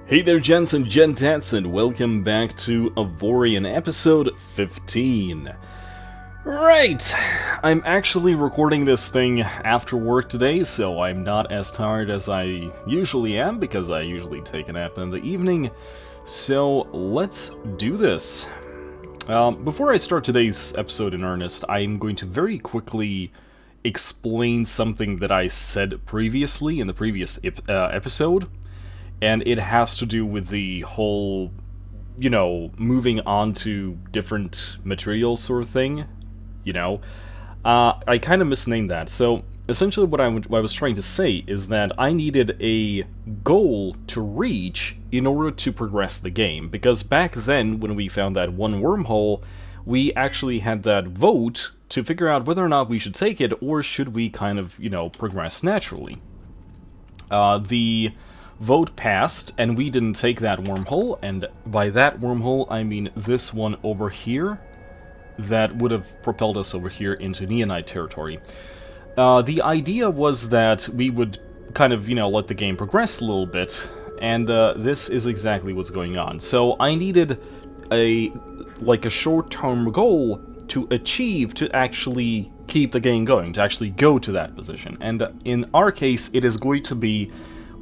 Hey there, gents and gentettes, and welcome back to Avorion episode 15. Right, I'm actually recording this thing after work today, so I'm not as tired as I usually am, because I usually take a nap in the evening. So let's do this. Before I start today's episode in earnest, I'm going to very quickly explain something that I said previously in the previous episode. And it has to do with the whole, moving on to different materials sort of thing, I kind of misnamed that. So, essentially what I was trying to say is that I needed a goal to reach in order to progress the game. Because back then, when we found that one wormhole, we actually had that vote to figure out whether or not we should take it, or should we kind of, progress naturally. The vote passed, and we didn't take that wormhole, and by that wormhole, I mean this one over here, that would have propelled us over here into Neonite territory. The idea was that we would kind of, let the game progress a little bit, and this is exactly what's going on. So I needed a short-term goal to achieve to actually keep the game going, to actually go to that position. And in our case, it is going to be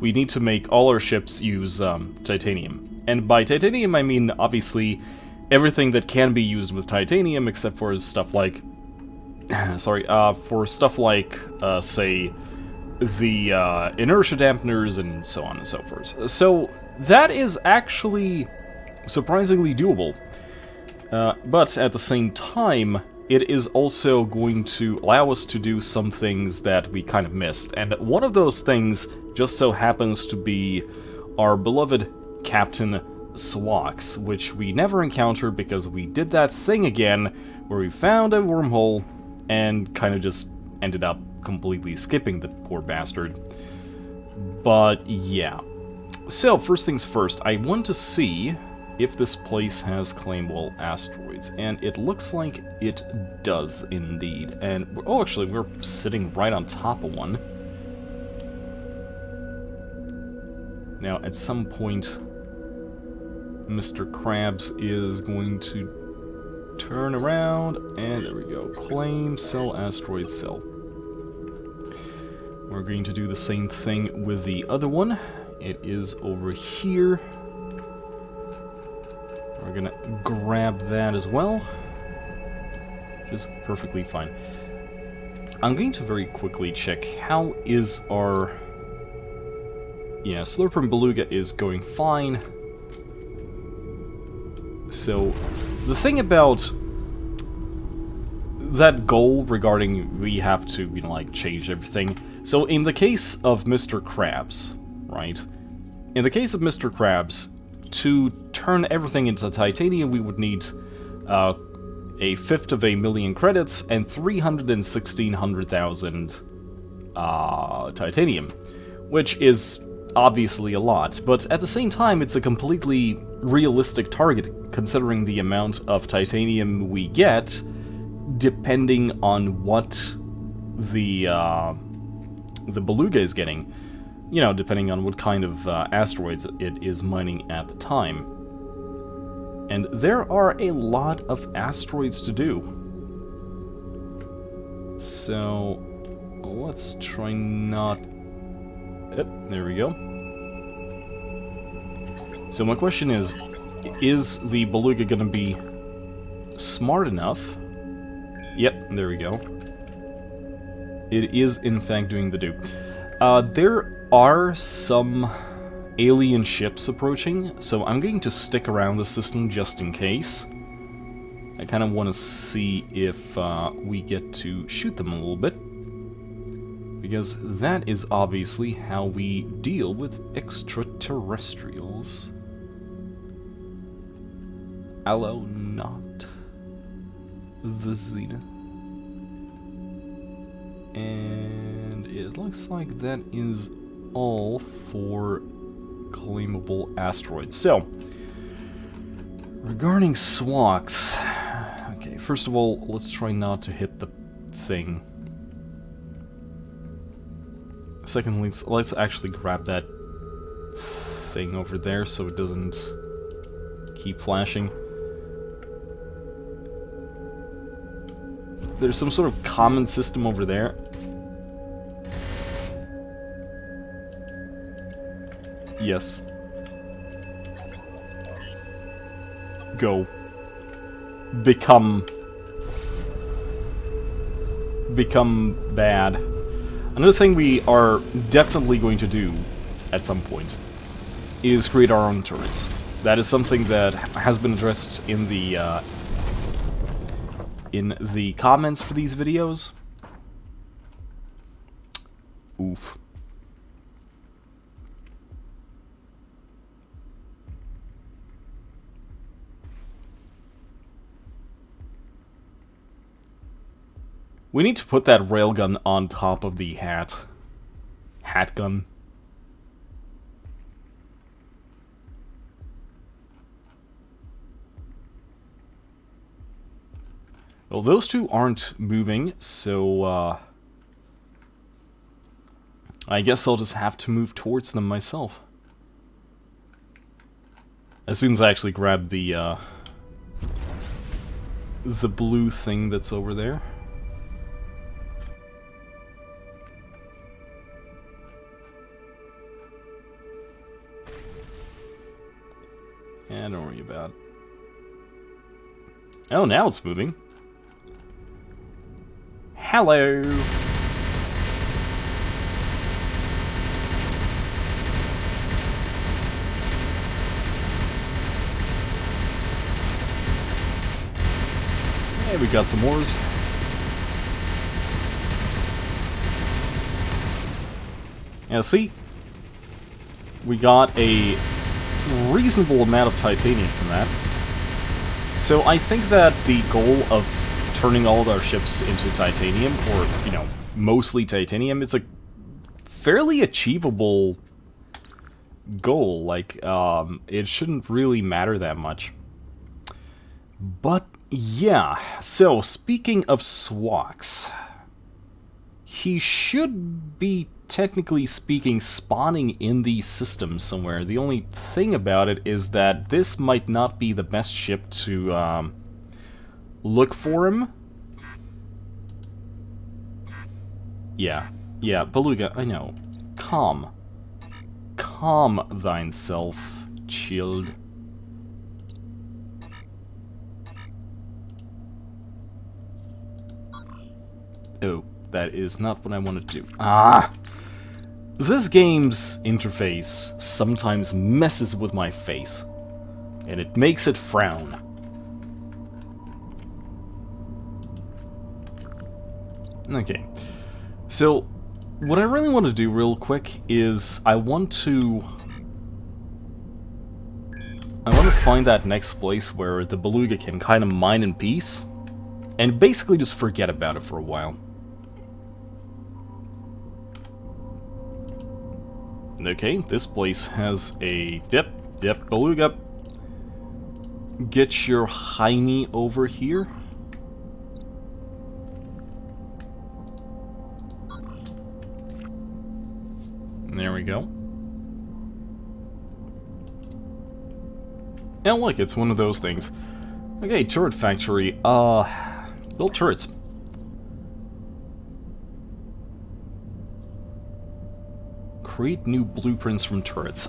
we need to make all our ships use titanium. And by titanium, I mean, obviously, everything that can be used with titanium, except for stuff like... say, the inertia dampeners and so on and so forth. So, that is actually surprisingly doable. But at the same time, it is also going to allow us to do some things that we kind of missed. And one of those things just so happens to be our beloved Captain Swax, which we never encountered because we did that thing again where we found a wormhole and kind of just ended up completely skipping the poor bastard. But yeah. So, first things first, I want to see if this place has claimable asteroids, and it looks like it does indeed. And, oh, actually, we're sitting right on top of one. Now, at some point, Mr. Krabs is going to turn around, and there we go. Claim, sell, asteroid, sell. We're going to do the same thing with the other one. It is over here. We're gonna grab that as well. Which is perfectly fine. I'm going to very quickly check how is our... Yeah, Slurp and Beluga is going fine. So, the thing about that goal regarding we have to, change everything. So, in the case of Mr. Krabs, right? In the case of Mr. Krabs, to turn everything into titanium, we would need a fifth of a million credits and 316,000 titanium, which is obviously a lot, but at the same time, it's a completely realistic target considering the amount of titanium we get, depending on what the Beluga is getting. Depending on what kind of asteroids it is mining at the time. And there are a lot of asteroids to do. So, let's try not... Yep, there we go. So my question is the Beluga gonna be smart enough? Yep, there we go. It is, in fact, doing the do. There are some alien ships approaching, so I'm going to stick around the system just in case. I kind of want to see if we get to shoot them a little bit, because that is obviously how we deal with extraterrestrials. Hello, not the Zenith. And it looks like that is all for claimable asteroids. So, regarding Swax, okay, first of all, let's try not to hit the thing. Secondly, let's actually grab that thing over there so it doesn't keep flashing. There's some sort of common system over there. Yes. Go. Become bad. Another thing we are definitely going to do at some point is create our own turrets. That is something that has been addressed in the comments for these videos. Oof. We need to put that railgun on top of the hat gun. Well, those two aren't moving, so I guess I'll just have to move towards them myself. As soon as I actually grab the blue thing that's over there. Yeah, don't worry about it. Oh, now it's moving. Hello! Hey, we got some ores. Yeah, see? We got a reasonable amount of titanium from that. So I think that the goal of turning all of our ships into titanium, or, you know, mostly titanium, is a fairly achievable goal. Like, it shouldn't really matter that much. But, yeah. So, speaking of Swax, he should be, technically speaking, spawning in the system somewhere. The only thing about it is that this might not be the best ship to look for him. Yeah, Beluga, I know. Calm thyself, chilled. Oh, that is not what I wanted to do. Ah! This game's interface sometimes messes with my face, and it makes it frown. Okay, so what I really want to do real quick is I want to find that next place where the Beluga can kind of mine in peace, and basically just forget about it for a while. Okay, this place has a... Yep, Beluga. Get your hiney over here. There we go. And look, it's one of those things. Okay, turret factory. Build turrets. Create new blueprints from turrets.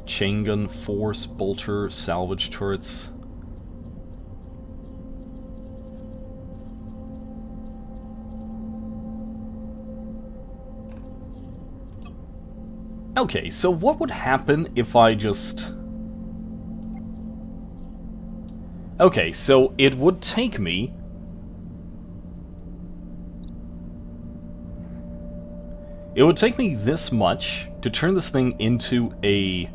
Chain gun, force, bolter, salvage turrets. Okay, so what would happen if I just... Okay, so it would take me... It would take me this much to turn this thing into a...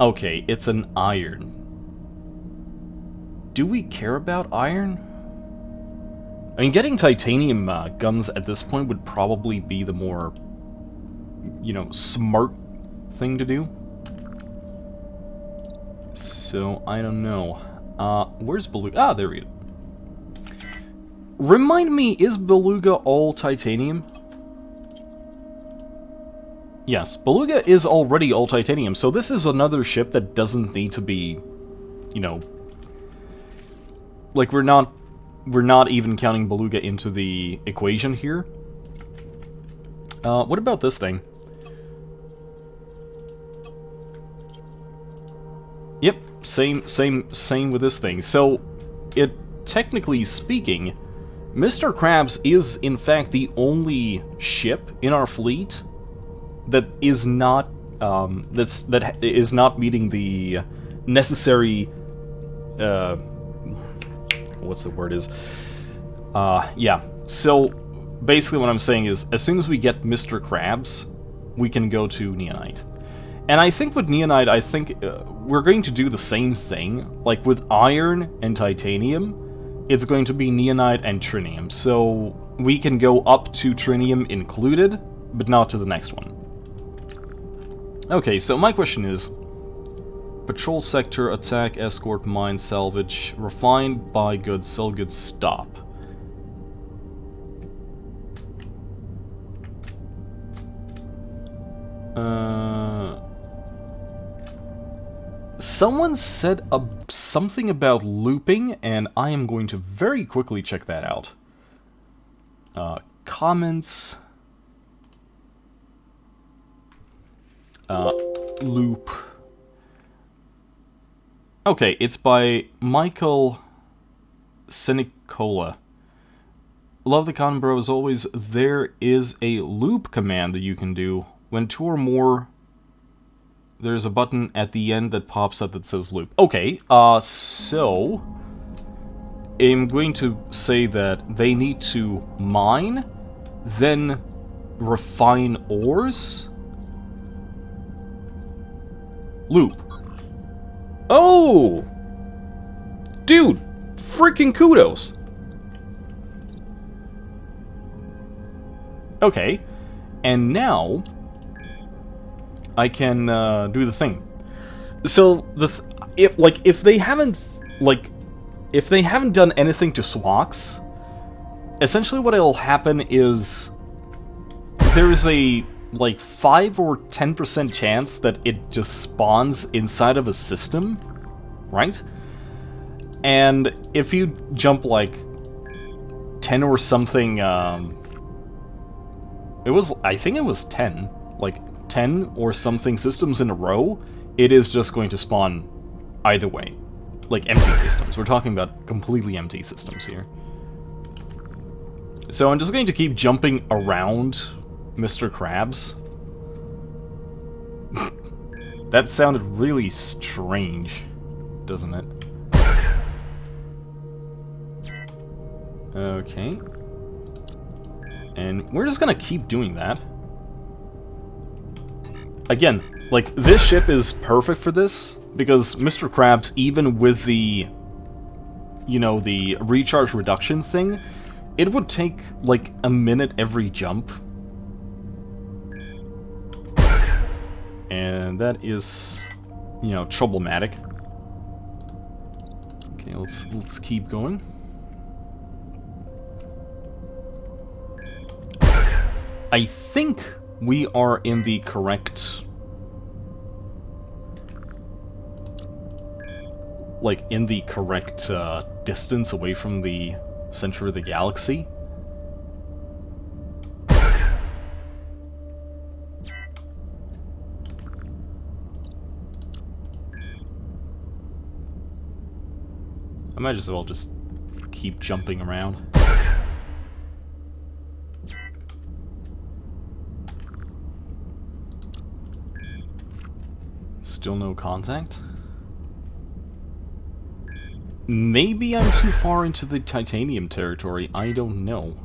Okay, it's an iron. Do we care about iron? I mean, getting titanium guns at this point would probably be the more, you know, smart thing to do. So, I don't know. Where's Beluga? Ah, there we go. Remind me, is Beluga all titanium? Yes, Beluga is already all titanium, so this is another ship that doesn't need to be, you know... Like, we're not even counting Beluga into the equation here. What about this thing? Yep, same with this thing. So, technically speaking, Mr. Krabs is in fact the only ship in our fleet that is not that is not meeting the necessary what's the word is yeah. So basically what I'm saying is, as soon as we get Mr. Krabs, we can go to Neonite. And I think with Neonite, I think we're going to do the same thing. Like with Iron and Titanium, it's going to be Neonite and Trinium. So we can go up to Trinium included, but not to the next one. Okay, so my question is... Patrol sector, attack, escort, mine, salvage, refine, buy goods, sell goods, stop. Someone said something about looping, and I am going to very quickly check that out. Comments. Loop. Okay, it's by Michael Sinicola. Love the con, bro. As always, there is a loop command that you can do. When two or more, there's a button at the end that pops up that says loop. Okay, so... I'm going to say that they need to mine, then refine ores. Loop. Oh! Dude, freaking kudos! Okay, and now I can do the thing. So if they haven't done anything to Swax, essentially what'll happen is there's a 5 or 10% chance that it just spawns inside of a system, right? And if you jump 10 or something, I think it was 10, 10 or something systems in a row, it is just going to spawn either way. Empty systems. We're talking about completely empty systems here. So I'm just going to keep jumping around Mr. Krabs. That sounded really strange, doesn't it? Okay. And we're just gonna keep doing that. Again, this ship is perfect for this, because Mr. Krabs, even with the, the recharge reduction thing, it would take, a minute every jump. And that is, problematic. Okay, let's keep going. I think we are in the correct... in the correct distance away from the center of the galaxy. I might as well just keep jumping around. Still no contact? Maybe I'm too far into the titanium territory, I don't know.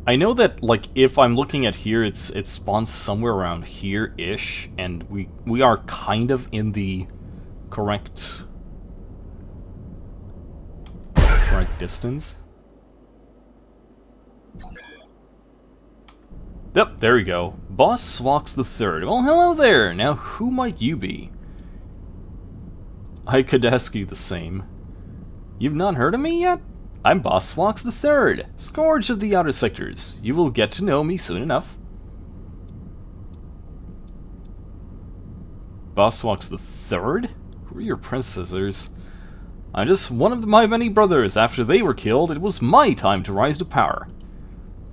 I know that, if I'm looking at here, it spawns somewhere around here-ish, and we are kind of in the correct distance. Yep, there we go. Boss Swax the Third. Well, hello there! Now, who might you be? I could ask you the same. You've not heard of me yet? I'm Boss Swox the Third, Scourge of the Outer Sectors. You will get to know me soon enough. Boss Swox the Third? Who are your predecessors? I'm just one of my many brothers. After they were killed, it was my time to rise to power.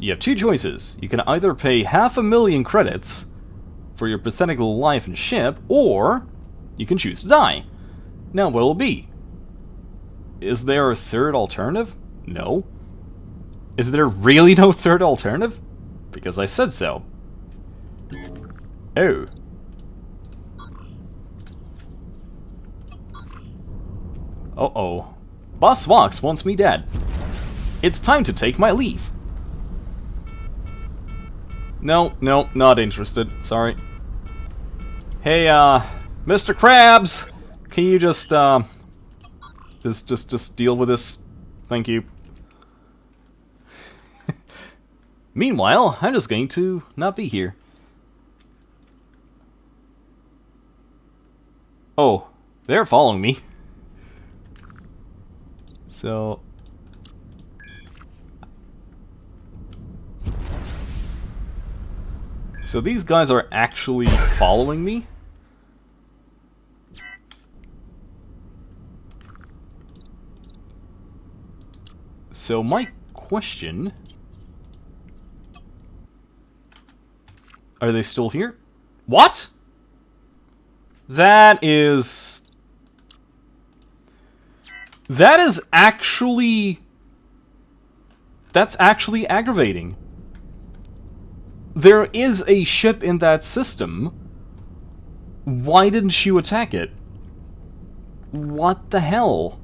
You have two choices. You can either pay 500,000 credits for your pathetic little life and ship, or you can choose to die. Now, what will it be? Is there a third alternative? No. Is there really no third alternative? Because I said so. Oh. Uh-oh. Boss Swox wants me dead. It's time to take my leave. No, not interested. Sorry. Hey, Mr. Krabs! Can you just deal with this? Thank you. Meanwhile, I'm just going to not be here. Oh, they're following me. So... So these guys are actually following me? So my question... Are they still here? What? That is actually... That's actually aggravating. There is a ship in that system. Why didn't you attack it? What the hell?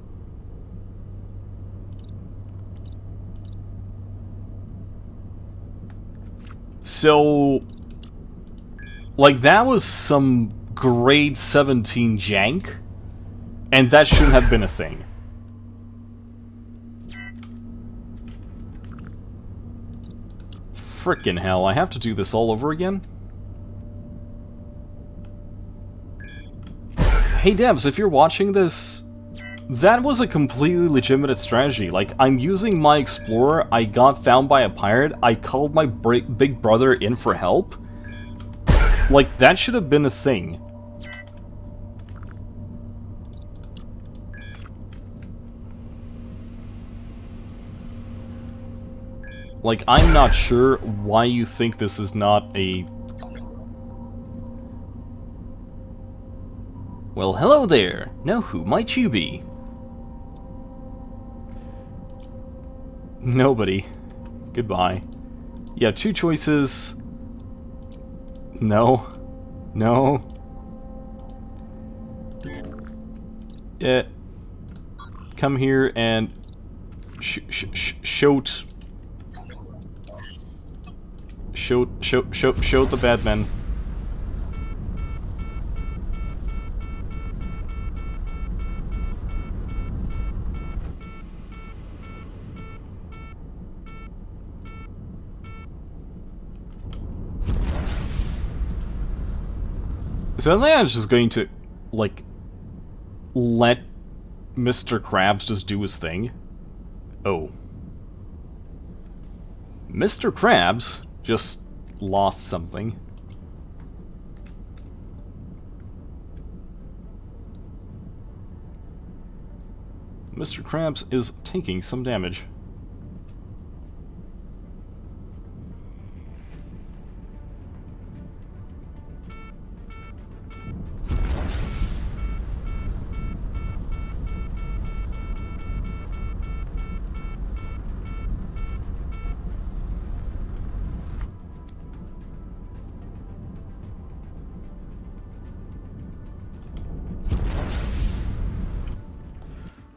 So... Like, that was some grade 17 jank, and that shouldn't have been a thing. Frickin' hell, I have to do this all over again? Hey devs, if you're watching this, that was a completely legitimate strategy. Like, I'm using my explorer, I got found by a pirate, I called my big brother in for help. Like, that should have been a thing. Like, I'm not sure why you think this is not a... Well, hello there. Now who might you be? Nobody. Goodbye. You have two choices. No. No. Yeah. Come here and... shoot the bad men. So I think I'm just going to, like, let Mr. Krabs just do his thing. Oh. Mr. Krabs just lost something. Mr. Krabs is taking some damage.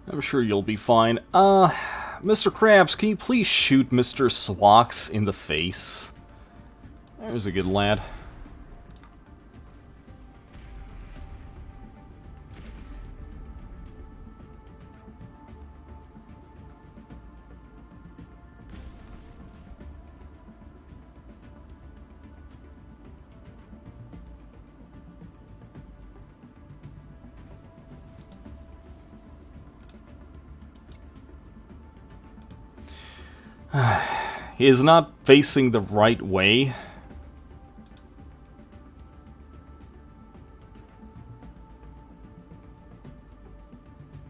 I'm sure you'll be fine. Mr. Krabs, can you please shoot Mr. Swox in the face? There's a good lad. He is not facing the right way.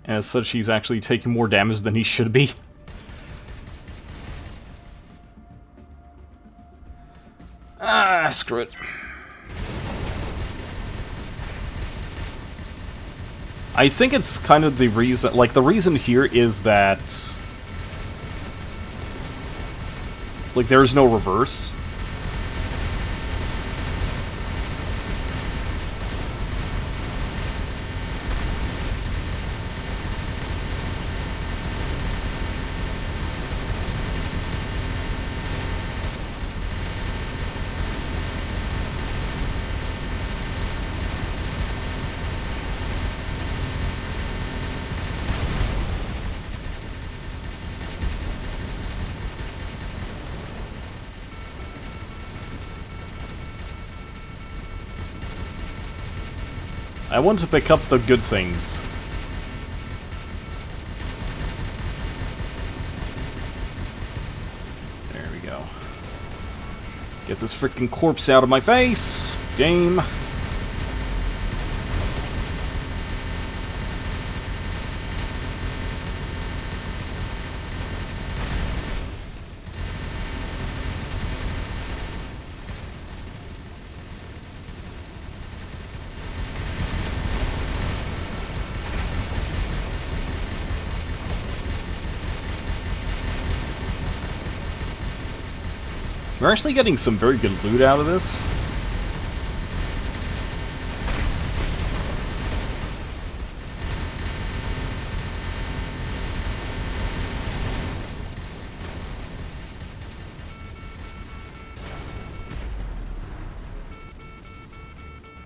As such, he's actually taking more damage than he should be. Ah, screw it. I think it's kind of the reason, like, the reason here is that, like, there is no reverse. I want to pick up the good things. There we go. Get this freaking corpse out of my face! Game! We're actually getting some very good loot out of this.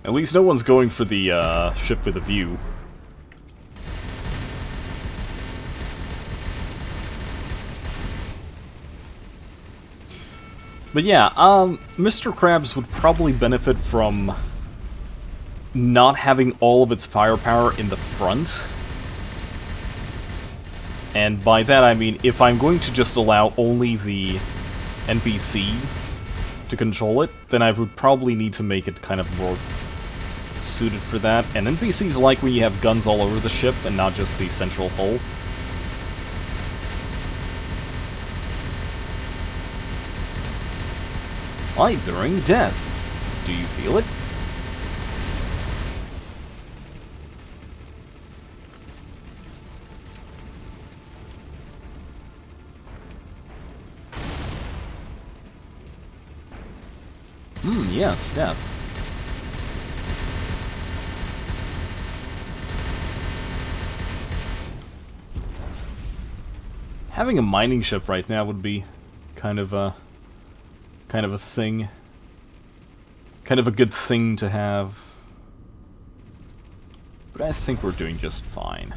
At least no one's going for the ship with a view. But yeah, Mr. Krabs would probably benefit from not having all of its firepower in the front. And by that I mean, if I'm going to just allow only the NPC to control it, then I would probably need to make it kind of more suited for that. And NPCs like when you have guns all over the ship and not just the central hull. I bring death. Do you feel it? Yes, death. Having a mining ship right now would be kind of a thing. Kind of a good thing to have. But I think we're doing just fine.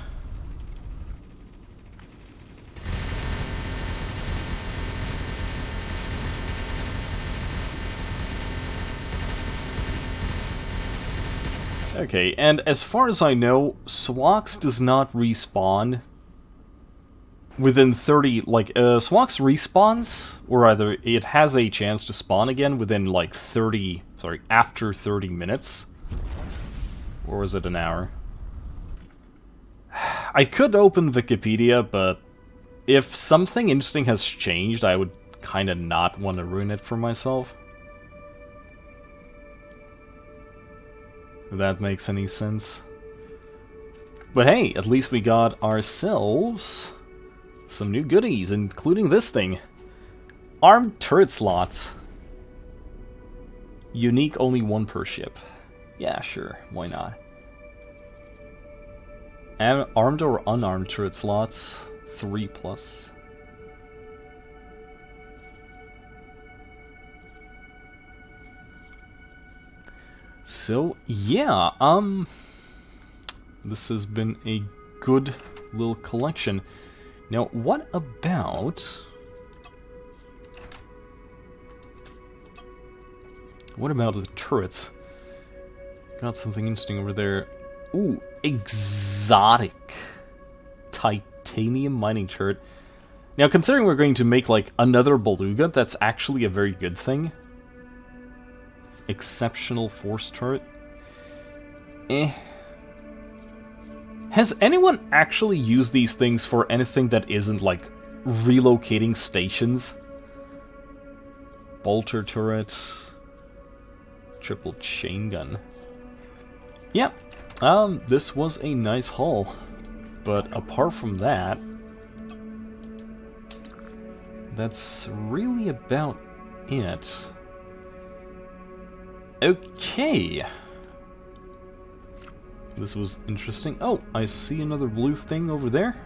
Okay, and as far as I know, Swax does not respawn within 30, like, Swax respawns, or either it has a chance to spawn again within, like, after 30 minutes. Or was it an hour? I could open Wikipedia, but if something interesting has changed, I would kind of not want to ruin it for myself. If that makes any sense. But hey, at least we got ourselves some new goodies, including this thing. Armed turret slots. Unique, only one per ship. Yeah, sure, why not? Armed or unarmed turret slots, 3+. So, yeah, this has been a good little collection. Now, what about... What about the turrets? Got something interesting over there. Ooh, exotic titanium mining turret. Now, considering we're going to make, like, another beluga, that's actually a very good thing. Exceptional force turret. Eh. Has anyone actually used these things for anything that isn't, like, relocating stations? Bolter turret. Triple chain gun. Yeah, this was a nice haul. But apart from that, that's really about it. Okay. This was interesting. Oh, I see another blue thing over there.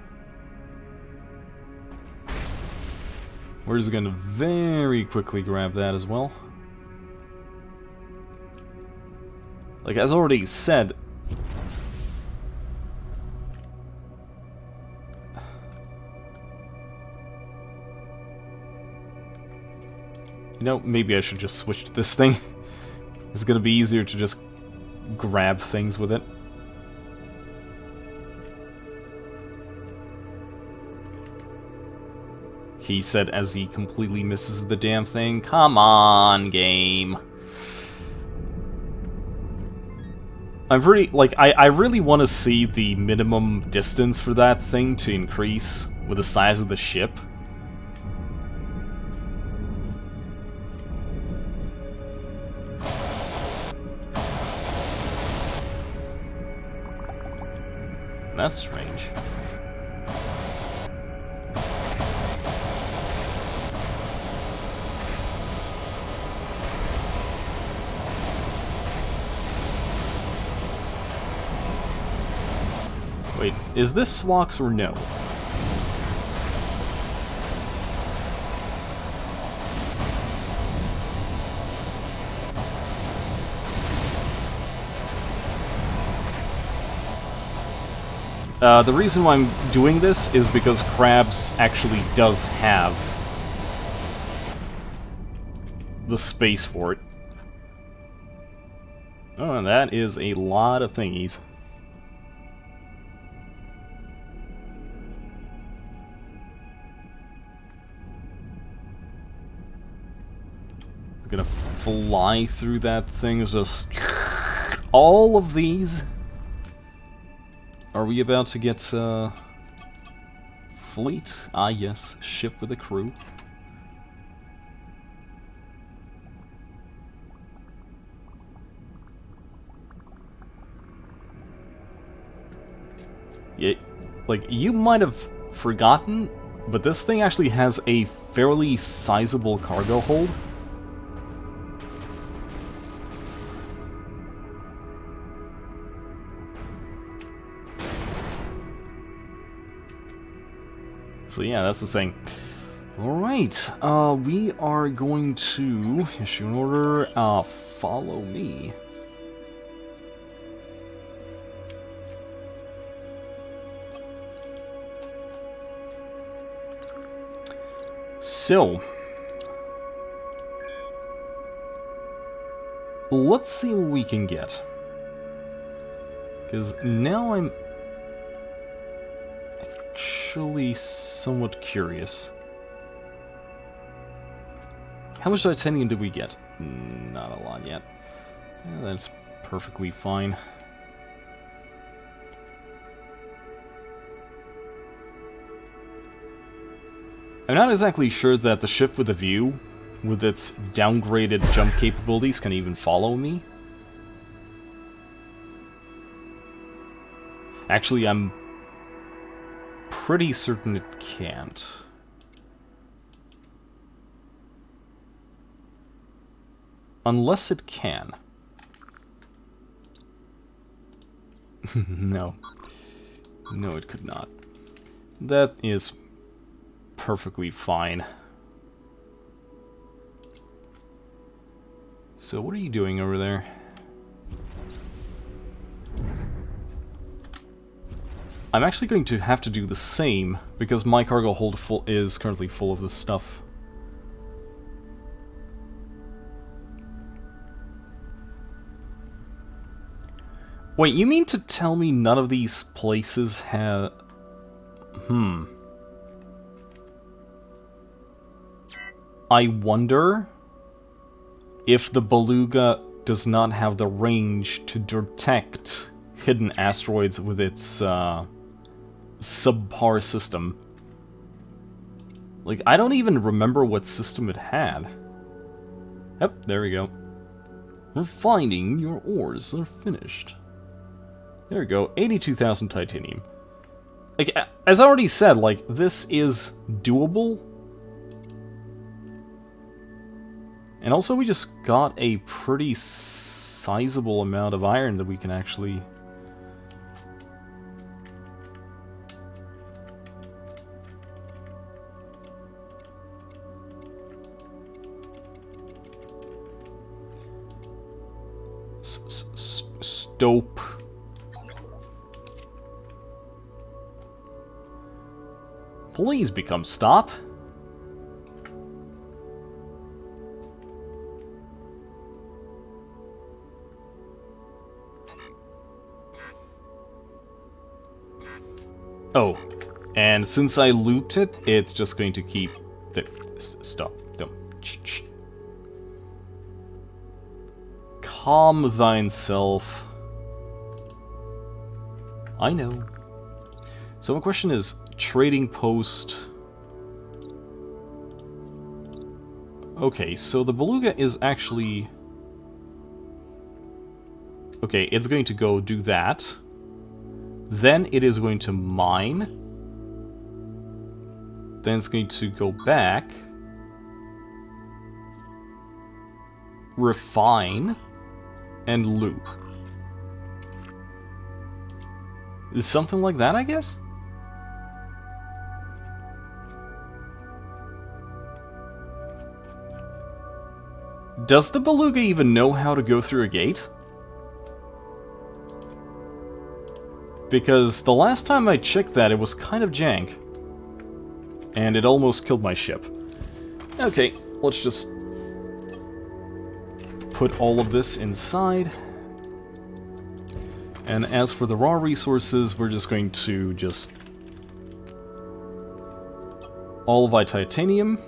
We're just gonna very quickly grab that as well. Like, as already said... You know, maybe I should just switch to this thing. It's gonna be easier to just grab things with it. He said as he completely misses the damn thing. Come on, game. I'm pretty, like, I really want to see the minimum distance for that thing to increase with the size of the ship. That's strange. Wait, is this Swox or no? The reason why I'm doing this is because Krabs actually does have the space for it. Oh, and that is a lot of thingies. Gonna fly through that thing, just all of these. Are we about to get fleet? Ah yes, ship with a crew. Yeah, like, you might have forgotten, but this thing actually has a fairly sizable cargo hold. So yeah, that's the thing. Alright, we are going to issue an order, follow me. So, let's see what we can get. Because now I'm actually somewhat curious. How much titanium did we get? Not a lot yet. Yeah, that's perfectly fine. I'm not exactly sure that the ship with a view, with its downgraded jump capabilities, can even follow me. Actually, I'm pretty certain it can't. Unless it can. No. No, it could not. That is perfectly fine. So what are you doing over there? I'm actually going to have to do the same, because my cargo hold is currently full of this stuff. Wait, you mean to tell me none of these places have... I wonder if the Beluga does not have the range to detect hidden asteroids with its subpar system. Like, I don't even remember what system it had. Yep, there we go. Refining your ores are finished. There we go, 82,000 titanium. Like, as I already said, like, this is doable. And also we just got a pretty sizable amount of iron that we can actually... Stope. Please become stop. Oh, and since I looped it, it's just going to keep... Stop. Don't. Calm thyself. I know. So my question is, trading post... Okay, so the Beluga is actually... Okay, it's going to go do that. Then it is going to mine. Then it's going to go back. Refine. And loop. Is something like that, I guess? Does the Beluga even know how to go through a gate? Because the last time I checked that, it was kind of jank. And it almost killed my ship. Okay, let's just put all of this inside. And as for the raw resources, we're just going to just... all of our titanium.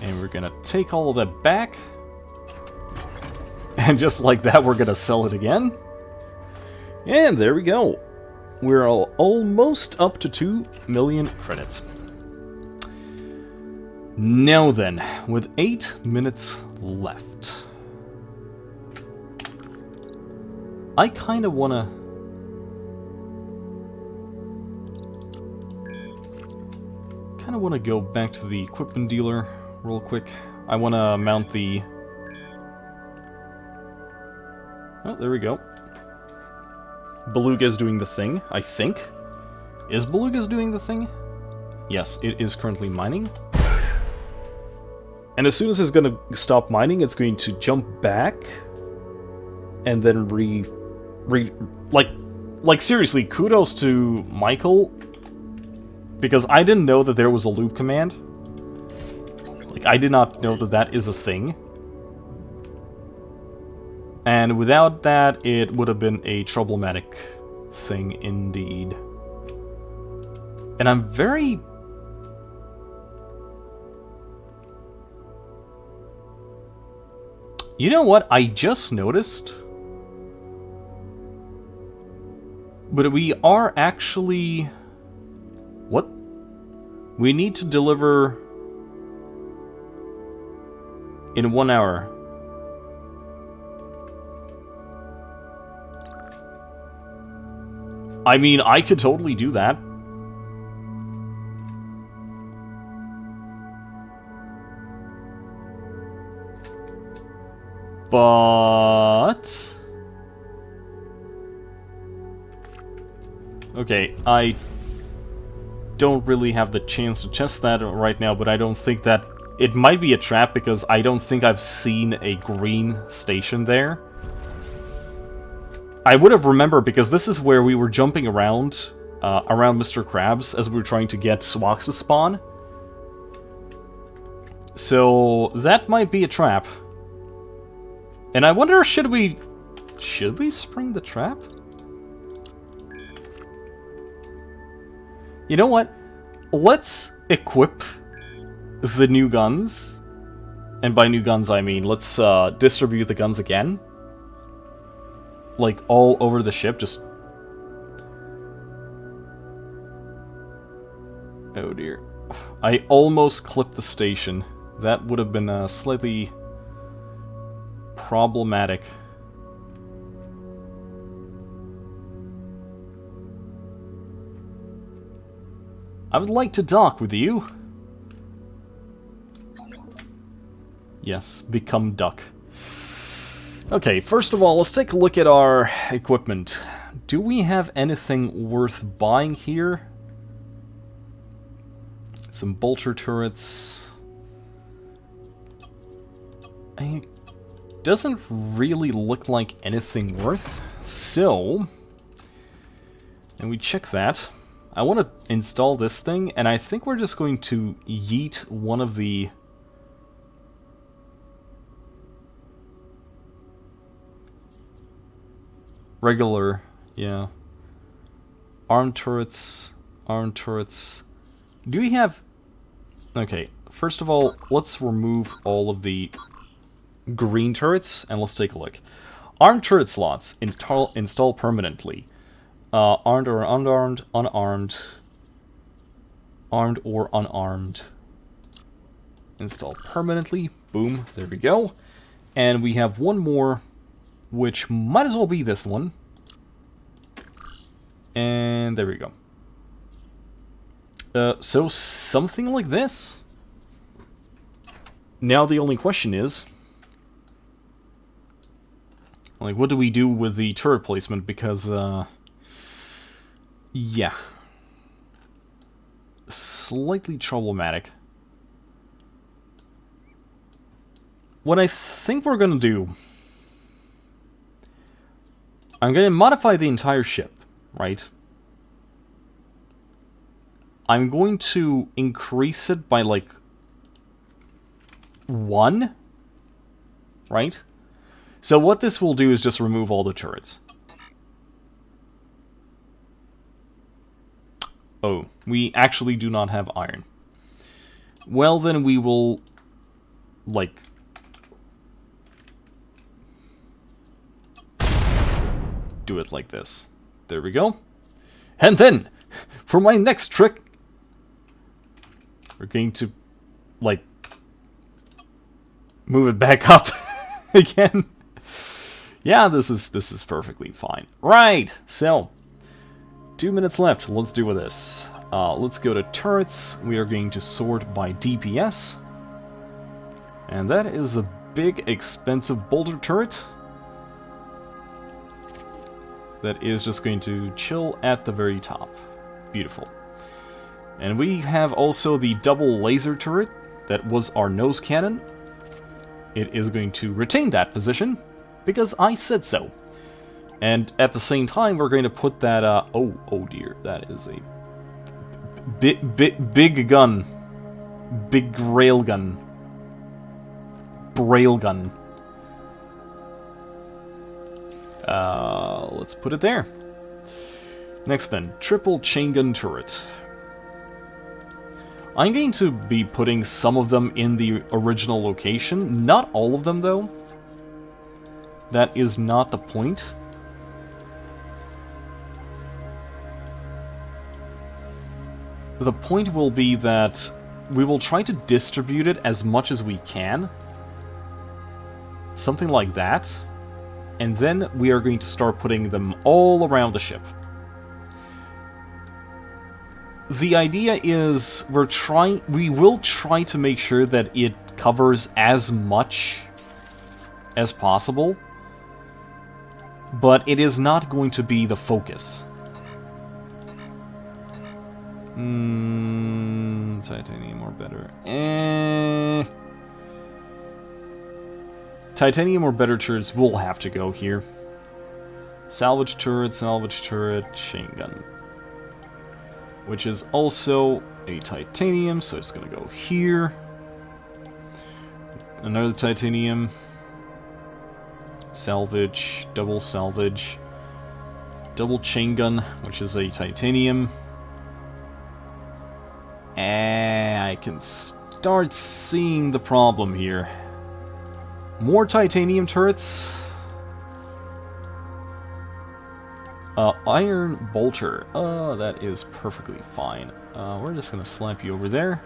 And we're gonna take all of that back. And just like that, we're gonna sell it again. And there we go. We're almost up to 2 million credits. Now then, with 8 minutes left, I kind of want to go back to the equipment dealer real quick. I want to mount the... Oh, there we go. Beluga's doing the thing, I think. Is Beluga's doing the thing? Yes, it is currently mining. And as soon as it's going to stop mining, it's going to jump back. And then like seriously, kudos to Michael. Because I didn't know that there was a loop command. Like, I did not know that that is a thing. And without that, it would have been a problematic thing indeed. And I'm very... You know what? I just noticed. But we are actually... What? We need to deliver... in 1 hour. I mean, I could totally do that. But... Okay, I don't really have the chance to test that right now, but I don't think that... It might be a trap, because I don't think I've seen a green station there. I would have remembered, because this is where we were jumping around, around Mr. Krabs, as we were trying to get Swax to spawn. So, that might be a trap. And I wonder, should we spring the trap? You know what? Let's equip the new guns. And by new guns, I mean let's distribute the guns again. Like, all over the ship, just... Oh dear. I almost clipped the station. That would have been slightly problematic. I would like to dock with you. Yes, become duck. Okay, first of all, let's take a look at our equipment. Do we have anything worth buying here? Some bolter turrets. It doesn't really look like anything worth. So, and we check that. I want to install this thing, and I think we're just going to yeet one of the... regular, yeah. Armed turrets, armed turrets. Do we have... Okay, first of all, let's remove all of the green turrets, and let's take a look. Armed turret slots, install permanently. Armed or unarmed, unarmed. Armed or unarmed. Install permanently. Boom, there we go. And we have one more, which might as well be this one. And there we go. So something like this. Now the only question is, like, what do we do with the turret placement? Because, yeah. Slightly problematic. What I think we're gonna do... I'm gonna modify the entire ship, right? I'm going to increase it by, like, 1, right? So what this will do is just remove all the turrets. Oh, we actually do not have iron. Well, then we will, like... do it like this. There we go. And then, for my next trick, we're going to, like, move it back up again. Yeah, this is perfectly fine. Right, so 2 minutes left. Let's do with this. Let's go to turrets. We are going to sort by DPS. And that is a big, expensive bolter turret. That is just going to chill at the very top. Beautiful. And we have also the double laser turret. That was our nose cannon. It is going to retain that position, because I said so. And at the same time, we're going to put that, oh dear, that is a big gun. Big railgun. Brailgun. Let's put it there. Next then, triple chain gun turret. I'm going to be putting some of them in the original location. Not all of them, though. That is not the point. The point will be that we will try to distribute it as much as we can. Something like that. And then we are going to start putting them all around the ship. The idea is we will try to make sure that it covers as much as possible, but it is not going to be the focus. Titanium or better. Titanium or better turrets will have to go here. Salvage turret, chain gun. Which is also a titanium, so it's gonna go here. Another titanium. Salvage, double chain gun, which is a titanium. I can start seeing the problem here. More titanium turrets. Iron bolter. That is perfectly fine. We're just gonna slap you over there.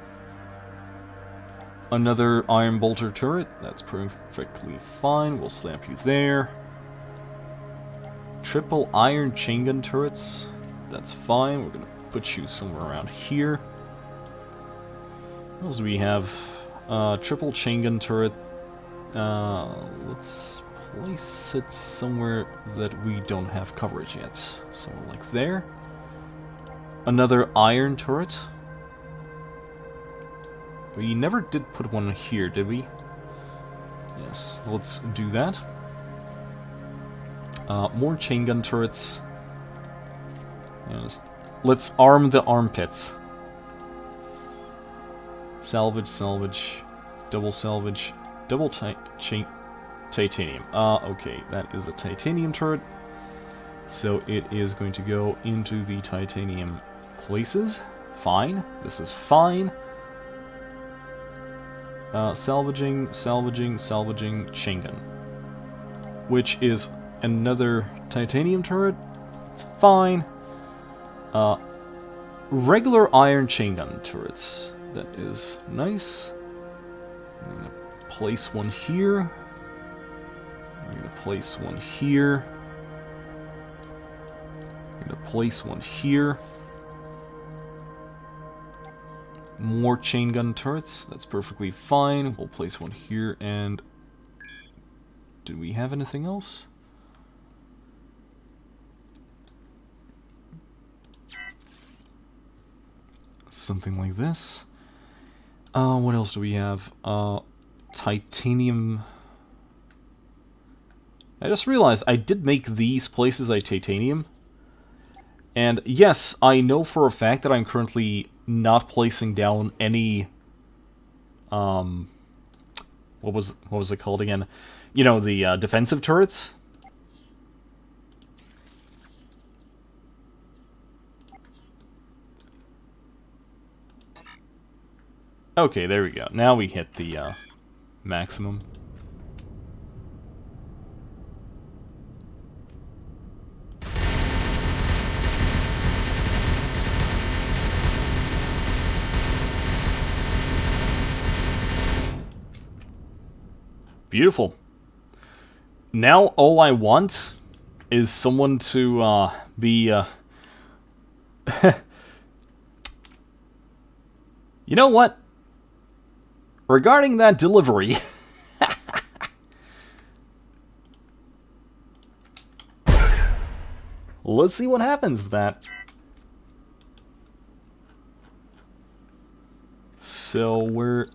Another iron bolter turret. That's perfectly fine. We'll slap you there. Triple iron chain gun turrets. That's fine. We're gonna put you somewhere around here. What else do we have? Triple chain gun turret. Let's place it somewhere that we don't have coverage yet. Somewhere like there. Another iron turret. We never did put one here, did we? Yes, let's do that. More chain gun turrets. Yes. Let's arm the armpits. Salvage, salvage, double titanium. Okay, that is a titanium turret. So it is going to go into the titanium places. Fine. This is fine. Salvaging, chain gun. Which is another titanium turret. It's fine. Regular iron chain gun turrets. That is nice. I'm gonna place one here. I'm gonna place one here. I'm gonna place one here. More chain gun turrets. That's perfectly fine. We'll place one here. And did we have anything else? Something like this. What else do we have? Titanium. I just realized I did make these places a titanium. And yes, I know for a fact that I'm currently not placing down any... what was it called again? You know, the defensive turrets? Okay, there we go. Now we hit the maximum. Beautiful. Now all I want is someone to be... You know what? Regarding that delivery... Let's see what happens with that. So we're...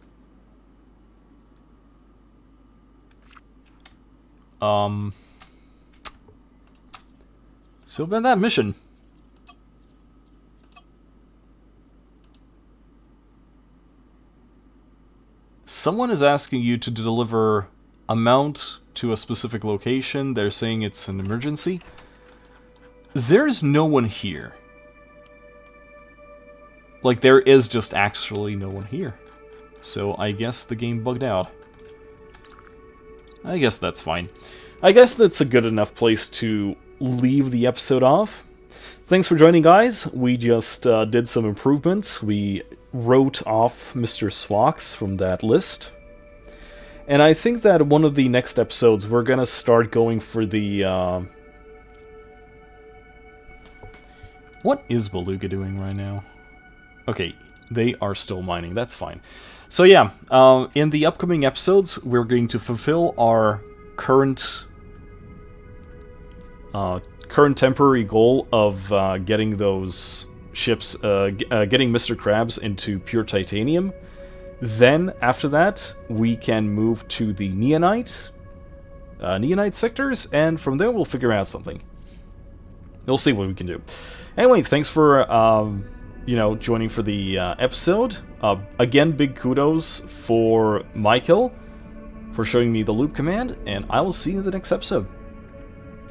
So about that mission. Someone is asking you to deliver a mount to a specific location. They're saying it's an emergency. There's no one here. Like, there is just actually no one here. So I guess the game bugged out. I guess that's fine. I guess that's a good enough place to leave the episode off. Thanks for joining, guys. We just did some improvements. We wrote off Mr. Swox from that list. And I think that one of the next episodes, we're gonna start going for the... What is Beluga doing right now? Okay, they are still mining. That's fine. So yeah, in the upcoming episodes, we're going to fulfill our current temporary goal of getting those ships, getting Mr. Krabs into pure titanium. Then, after that, we can move to the neonite sectors, and from there we'll figure out something. We'll see what we can do. Anyway, thanks for, joining for the episode. Again, big kudos for Michael for showing me the loop command, and I will see you in the next episode.